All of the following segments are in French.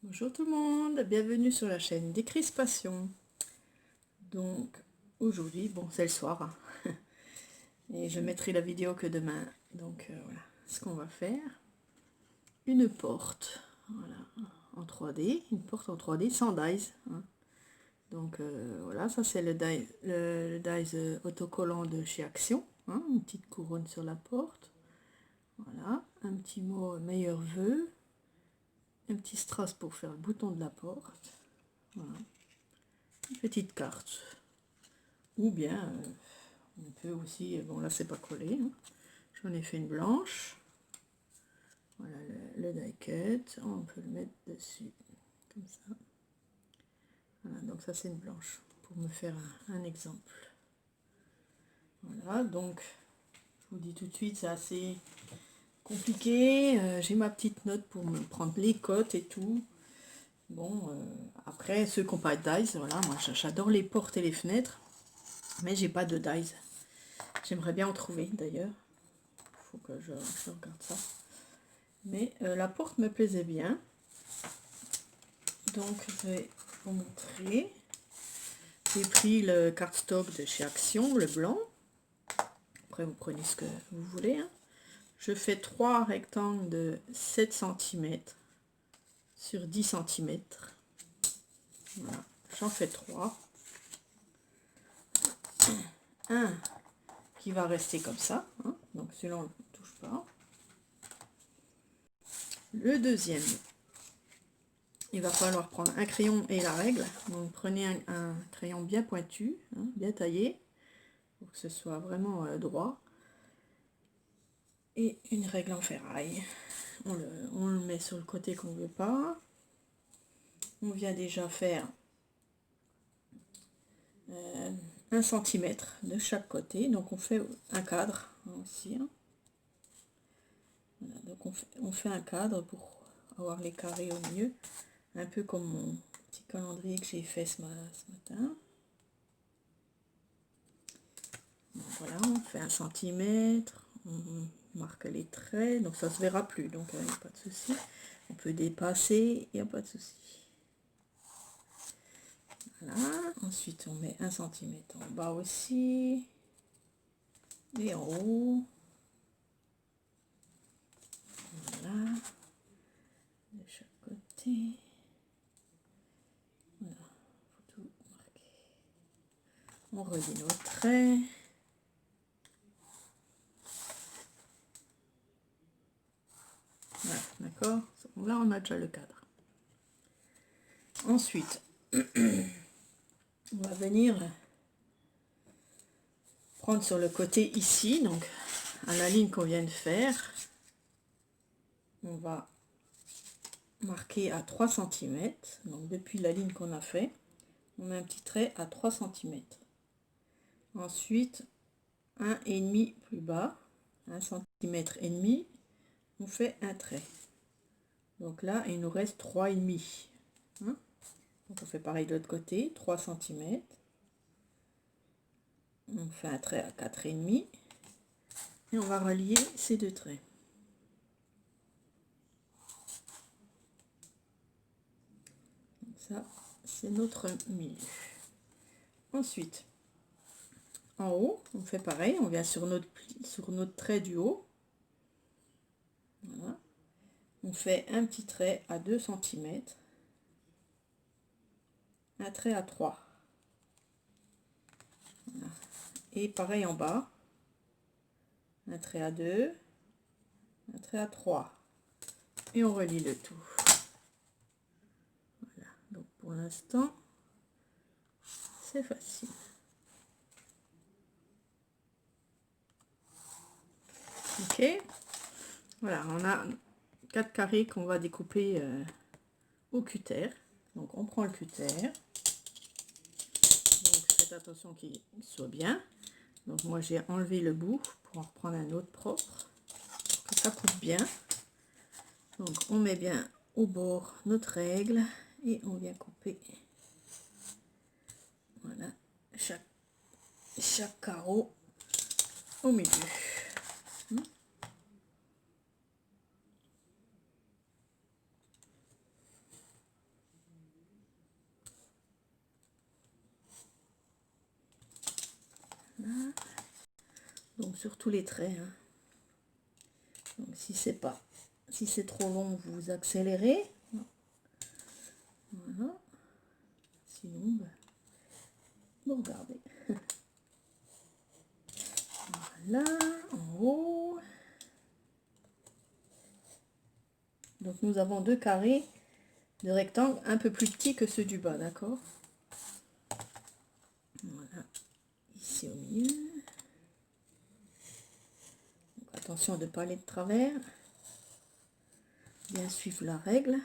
Bonjour tout le monde, bienvenue sur la chaîne Décrispation. Donc aujourd'hui, bon c'est le soir, hein, et je mettrai la vidéo que demain. Donc voilà ce qu'on va faire. Une porte, voilà, en 3D, une porte en 3D sans dies. Hein. Donc voilà, ça c'est le dies autocollant de chez Action. Hein, une petite couronne sur la porte. Voilà, un petit mot meilleurs vœux. Un petit strass pour faire le bouton de la porte. Voilà. Une petite carte. Ou bien, on peut aussi, bon là c'est pas collé, hein. J'en ai fait une blanche. Voilà le die cut, on peut le mettre dessus, comme ça. Voilà, donc ça c'est une blanche, pour me faire un exemple. Voilà, donc, je vous dis tout de suite, c'est assez compliqué. J'ai ma petite note pour me prendre les cotes et tout. Bon, après, ceux qui n'ont pas de dies, voilà, moi j'adore les portes et les fenêtres, mais j'ai pas de dies. J'aimerais bien en trouver d'ailleurs. Il faut que je regarde ça. Mais la porte me plaisait bien. Donc je vais vous montrer. J'ai pris le cardstock de chez Action, le blanc. Après vous prenez ce que vous voulez. Hein. Je fais 3 rectangles de 7 cm sur 10 cm. Voilà. J'en fais 3. Un qui va rester comme ça. Hein. Donc celui-là on ne touche pas. Le deuxième, il va falloir prendre un crayon et la règle. Donc prenez un crayon bien pointu, hein, bien taillé, pour que ce soit vraiment droit. Et une règle en ferraille. On le met sur le côté qu'on ne veut pas. On vient déjà faire 1 cm de chaque côté. Donc on fait un cadre aussi. Hein. Voilà, donc on fait un cadre pour avoir les carrés au milieu. Un peu comme mon petit calendrier que j'ai fait ce matin. Donc voilà, on fait 1 cm, on marque les traits, donc ça se verra plus, donc il n'y a pas de souci. On peut dépasser, il n'y a pas de souci. Voilà, ensuite on met 1 cm en bas aussi, et en haut. Voilà, de chaque côté. Voilà, faut tout marquer. On relie nos traits. Voilà, d'accord. Là, on a déjà le cadre. Ensuite, on va venir prendre sur le côté ici, donc à la ligne qu'on vient de faire. On va marquer à 3 cm. Donc depuis la ligne qu'on a fait, on met un petit trait à 3 cm. Ensuite, 1,5 plus bas, 1 cm et demi, on fait un trait. Donc là, il nous reste 3,5. Hein, donc on fait pareil de l'autre côté, 3 cm. On fait un trait à 4,5 et on va relier ces deux traits. Donc ça, c'est notre milieu. Ensuite, en haut, on fait pareil, on vient sur notre trait du haut. Voilà. On fait un petit trait à 2 cm, un trait à 3. Voilà. Et pareil en bas, un trait à 2, un trait à 3. Et on relie le tout. Voilà, donc pour l'instant, c'est facile. Ok, voilà, on a 4 carrés qu'on va découper au cutter. Donc on prend le cutter. Donc faites attention qu'il soit bien. Donc moi j'ai enlevé le bout pour en reprendre un autre propre. Que ça coupe bien. Donc on met bien au bord notre règle et on vient couper. Voilà, chaque carreau au milieu. Donc sur tous les traits, hein. Donc si c'est trop long, vous accélérez. Voilà. Sinon, ben, vous regardez. Voilà, en haut. Donc nous avons deux carrés de rectangle un peu plus petits que ceux du bas, d'accord? Voilà, ici au milieu. Donc, attention de ne pas aller de travers. Bien suivre la règle.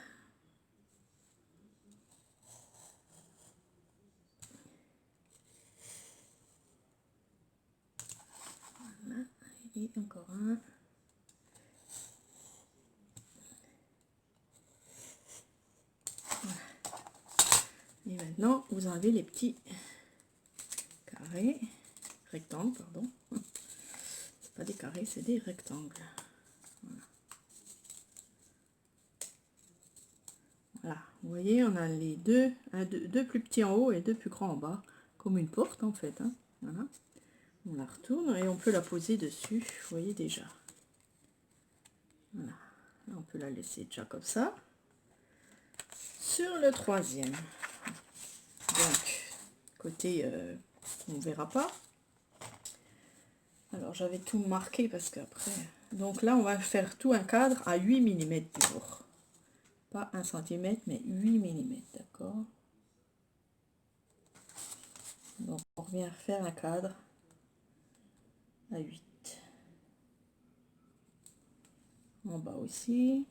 Voilà, et encore un. Voilà. Et maintenant, vous enlevez les petits carrés, rectangles, pardon. C'est pas des carrés, c'est des rectangles. Voilà. Voilà, vous voyez, on a les deux plus petits en haut et deux plus grands en bas, comme une porte en fait, hein. Voilà. On la retourne et on peut la poser dessus, vous voyez déjà. Voilà, là, on peut la laisser déjà comme ça. Sur le troisième, donc côté, on verra pas. Alors j'avais tout marqué parce qu'après, donc là on va faire tout un cadre à 8 mm toujours. Pas 1 cm, mais 8 mm, d'accord? Donc on revient faire un cadre à 8. En bas aussi.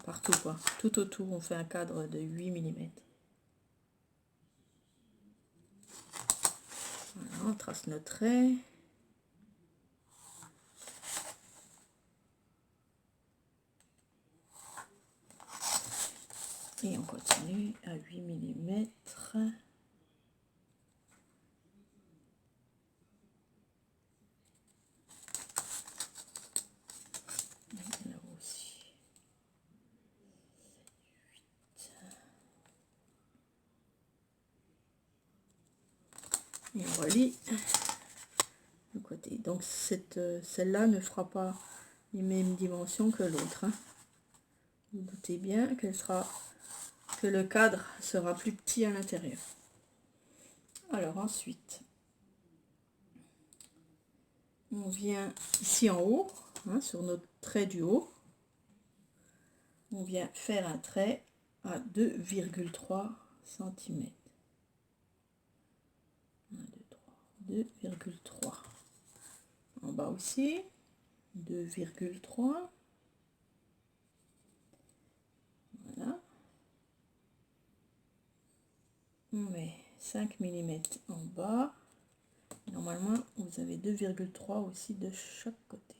Partout quoi. Tout autour, on fait un cadre de 8 mm. Voilà, on trace nos traits. Et on continue à 8 mm. Là aussi. 8. Et on relie le côté. Donc celle-là ne fera pas les mêmes dimensions que l'autre, hein. Vous doutez bien que le cadre sera plus petit à l'intérieur. Alors ensuite, on vient ici en haut, hein, sur notre trait du haut, on vient faire un trait à 2,3 cm. 1, 2, 3, 2,3. En bas aussi, 2,3. Voilà. On met 5 mm en bas. Normalement, vous avez 2,3 aussi de chaque côté.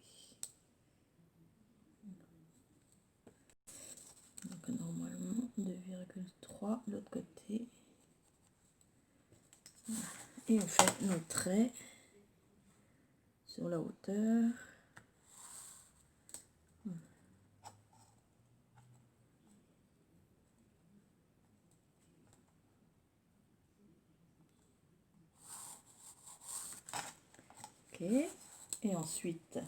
Donc normalement, 2,3 de l'autre côté. Et on fait nos traits sur la hauteur. Ok. Et ensuite,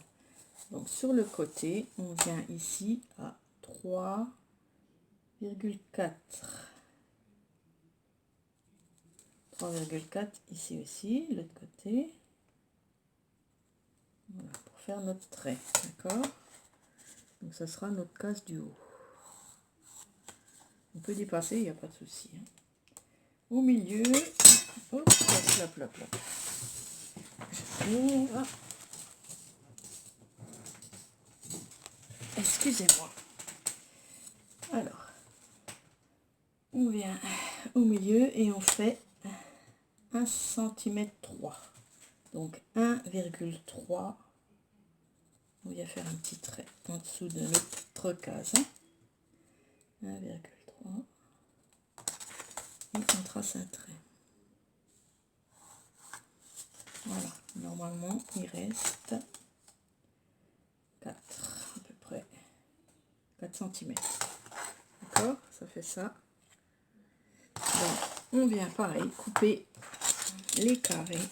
donc sur le côté, on vient ici à 3,4. 3,4 ici aussi, l'autre côté. Voilà, pour faire notre trait, d'accord? Donc ça sera notre case du haut. On peut dépasser, il n'y a pas de souci, hein. Au milieu, hop, hop, hop, hop. J'ouvre. Excusez-moi. Alors, on vient au milieu et on fait 1 cm 3. Donc 1,3. On vient faire un petit trait en dessous de notre case. 1,3. Et on trace un trait. Voilà, normalement il reste 4 à peu près. 4 cm. D'accord, ça fait ça. Donc on vient pareil couper les carrés.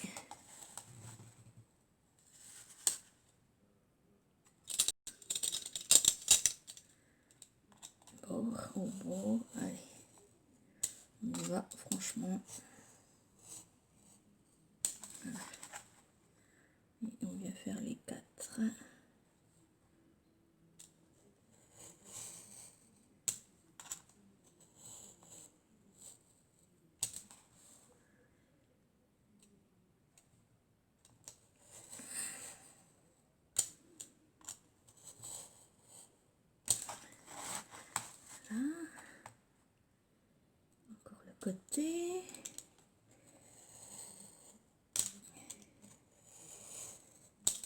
Au bord, allez, on y va franchement. Voilà. Et on vient faire les 4. Encore le côté.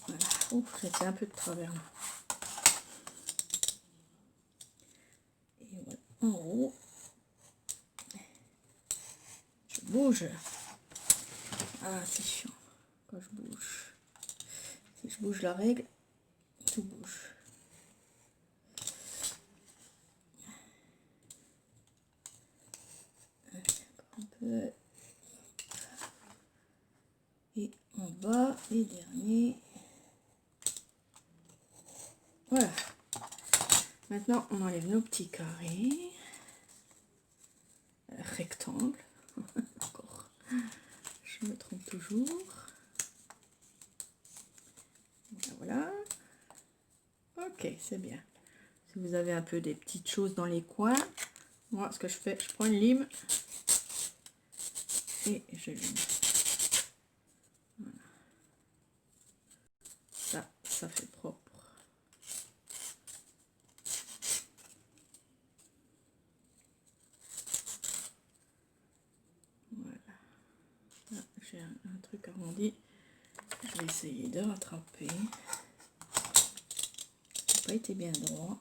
Voilà. Ouf, j'étais un peu de travers là. Et voilà, en haut. Je bouge. Ah, c'est chiant quand je bouge. Si je bouge la règle, tout bouge. Un peu. Et en bas, les derniers. Voilà. Maintenant, on enlève nos petits carrés. Rectangle. Encore. Je me trompe toujours. Voilà. Ok, c'est bien. Si vous avez un peu des petites choses dans les coins, moi, ce que je fais, je prends une lime et je lime. Voilà. Ça fait propre. Voilà. Là, j'ai un truc arrondi. Je vais essayer de rattraper. Ça n'a pas été bien droit.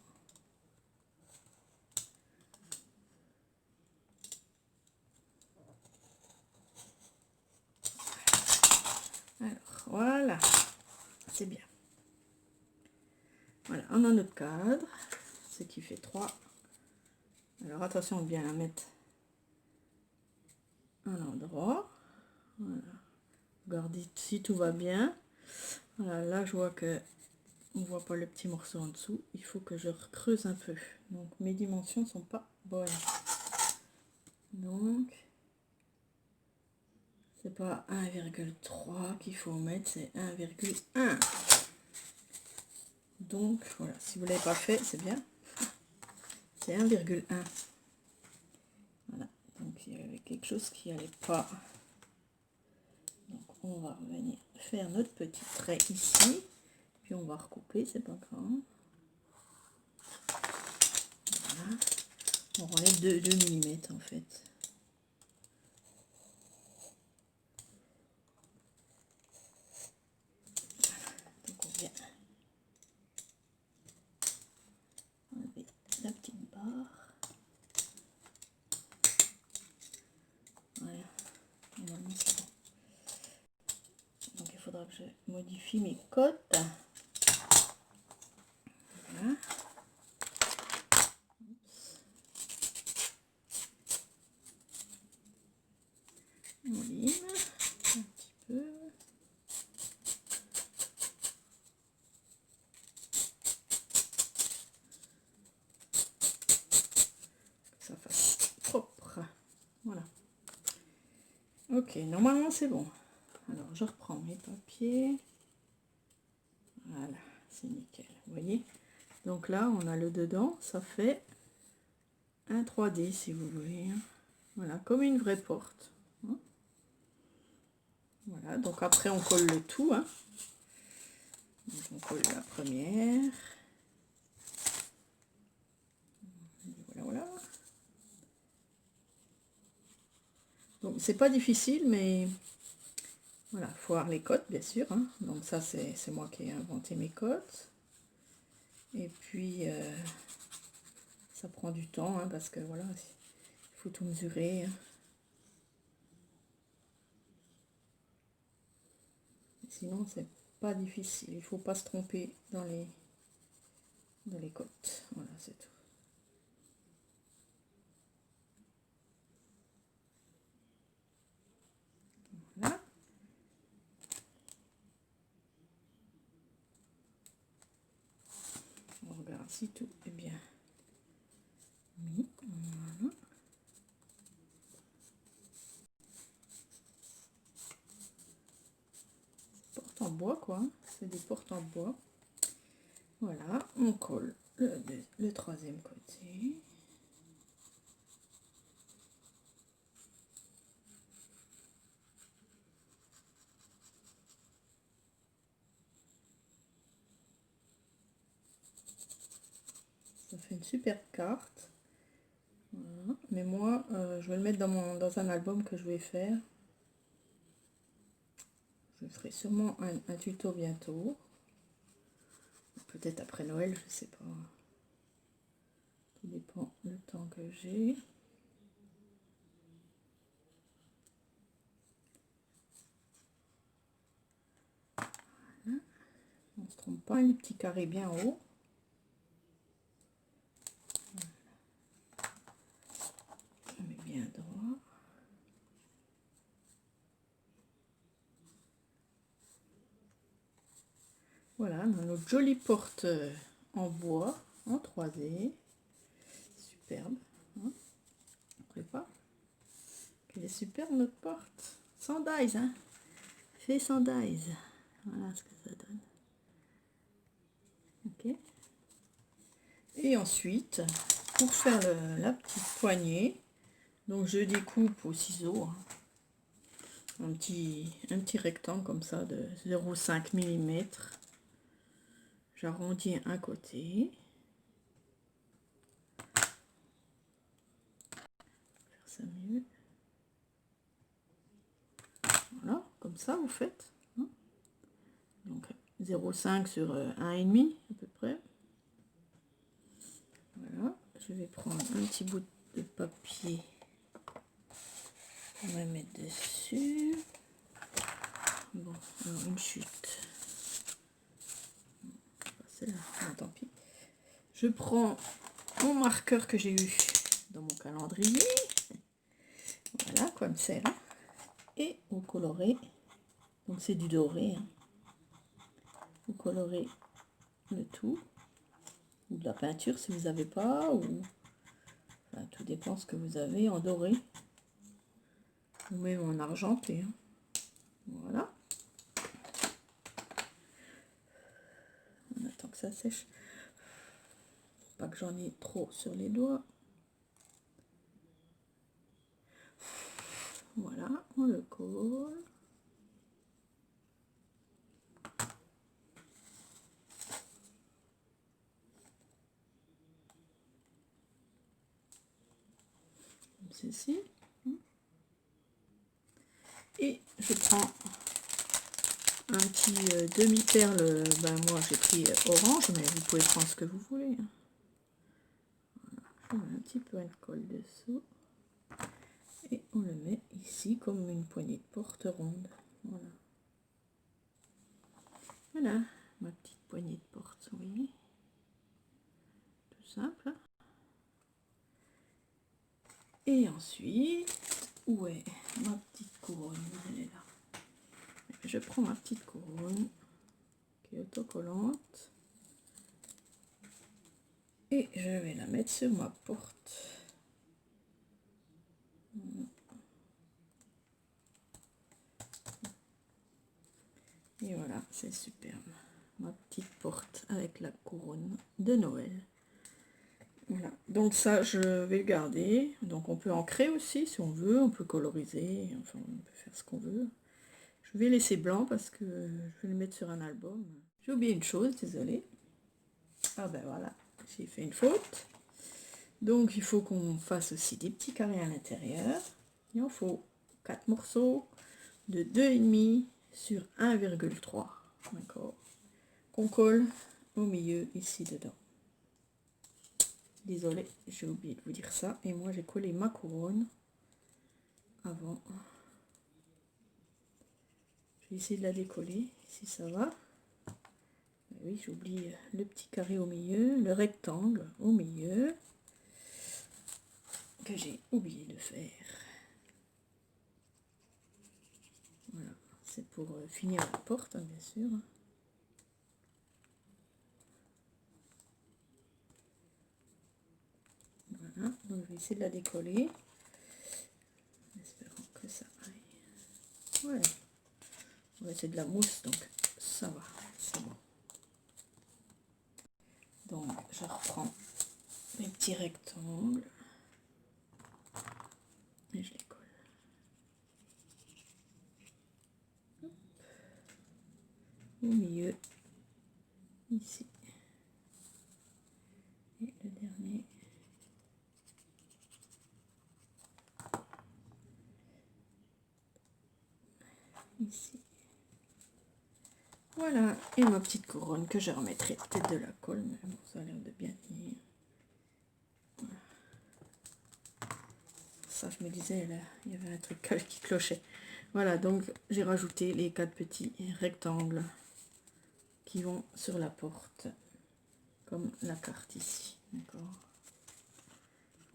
Alors, voilà. C'est bien. Voilà, on a notre cadre. Ce qui fait 3. Alors, attention de bien la mettre à l'endroit. Voilà. Regardez si tout va bien. Voilà, là, je vois que on voit pas le petit morceau en dessous. Il faut que je creuse un peu. Donc, mes dimensions sont pas bonnes. Donc, c'est pas 1,3 qu'il faut mettre, c'est 1,1. Donc, voilà, si vous l'avez pas fait, c'est bien. C'est 1,1. Voilà, donc il y avait quelque chose qui allait pas. Donc, on va venir faire notre petit trait ici. Puis, on va recouper, c'est pas grave. Voilà. On enlève 2 mm en fait. Donc, on vient enlever la petite barre. Voilà. Normalement, c'est bon. Donc il faudra que je modifie mes cotes. Voilà. On lime un petit peu. Que ça fasse propre. Voilà. Ok, normalement c'est bon. Alors je reprends mes papiers. Voilà, c'est nickel. Vous voyez? Donc là, on a le dedans. Ça fait un 3D si vous voulez. Voilà, comme une vraie porte. Voilà, donc après on colle le tout. Donc on colle la première. Voilà, voilà. Donc c'est pas difficile, mais voilà, faut avoir les cotes bien sûr. Donc ça c'est moi qui ai inventé mes cotes. Et puis ça prend du temps parce que voilà, il faut tout mesurer. Sinon c'est pas difficile, il faut pas se tromper dans les cotes. Voilà, c'est tout. Voilà, si tout est bien mis. Voilà. Porte en bois, quoi. C'est des portes en bois. Voilà, on colle le troisième côté. Ça fait une super carte. Voilà. Mais moi, je vais le mettre dans un album que je vais faire. Je ferai sûrement un tuto bientôt. Peut-être après Noël, je sais pas. Tout dépend du temps que j'ai. Voilà. On ne se trompe pas, les petits carrés bien haut. On met bien droit. Voilà, on a notre jolie porte en bois, en 3D. Superbe. Hein, vous trouvez pas? Elle est superbe notre porte. Sans dies, hein. Fait sans dies. Voilà ce que ça donne. Ok. Et ensuite, pour faire la petite poignée, donc je découpe au ciseau hein, un petit rectangle comme ça de 0,5 mm. J'arrondis un côté. Faire ça mieux. Voilà, comme ça vous faites. Hein. Donc 0,5 sur 1,5 à peu près. Voilà, je vais prendre un petit bout de papier. On va mettre dessus. Bon, alors une chute. Celle-là, non, tant pis. Je prends mon marqueur que j'ai eu dans mon calendrier. Voilà, comme celle-là. Et vous colorez. Donc c'est du doré. Hein. Vous colorez le tout. Ou de la peinture si vous n'avez pas. Ou enfin, tout dépend ce que vous avez en doré. Ou même en argenté. Hein. Voilà. On attend que ça sèche. Pas que j'en ai trop sur les doigts. Voilà, on le colle. Comme ceci. Et je prends un petit demi-perle. Ben moi j'ai pris orange, mais vous pouvez prendre ce que vous voulez. Voilà, un petit peu de colle dessous. Et on le met ici comme une poignée de porte ronde. Voilà. Voilà, ma petite poignée de porte, oui. Tout simple. Et ensuite, où est ma petite couronne? Elle est là. Je prends ma petite couronne qui est autocollante. Et je vais la mettre sur ma porte. Et voilà, c'est superbe. Ma petite porte avec la couronne de Noël. Voilà, donc ça je vais le garder. Donc on peut en créer aussi si on veut, on peut coloriser, enfin on peut faire ce qu'on veut. Je vais laisser blanc parce que je vais le mettre sur un album. J'ai oublié une chose, désolée. Ah ben voilà, j'ai fait une faute. Donc il faut qu'on fasse aussi des petits carrés à l'intérieur. Il en faut 4 morceaux de 2,5 sur 1,3. D'accord. Qu'on colle au milieu ici dedans. Désolée, j'ai oublié de vous dire ça. Et moi j'ai collé ma couronne avant. Je vais essayer de la décoller si ça va. Oui, j'oublie le petit carré au milieu, le rectangle au milieu que j'ai oublié de faire. Voilà, c'est pour finir la porte, hein, bien sûr. vais essayer de la décoller. En espérant que ça aille. Ouais. Ouais, c'est de la mousse, donc ça va, c'est bon. Donc, je reprends mes petits rectangles et je les colle. Hop. Au milieu, ici. Et le dernier. Ici. Voilà, et ma petite couronne que je remettrai peut-être de la colle, mais bon, ça a l'air de bien tenir. Voilà. Ça, je me disais, là, il y avait un truc qui clochait. Voilà, donc j'ai rajouté les 4 petits rectangles qui vont sur la porte, comme la carte ici, d'accord?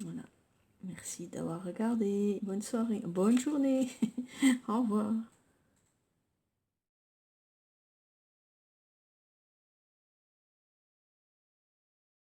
Voilà, merci d'avoir regardé, bonne soirée, bonne journée, au revoir.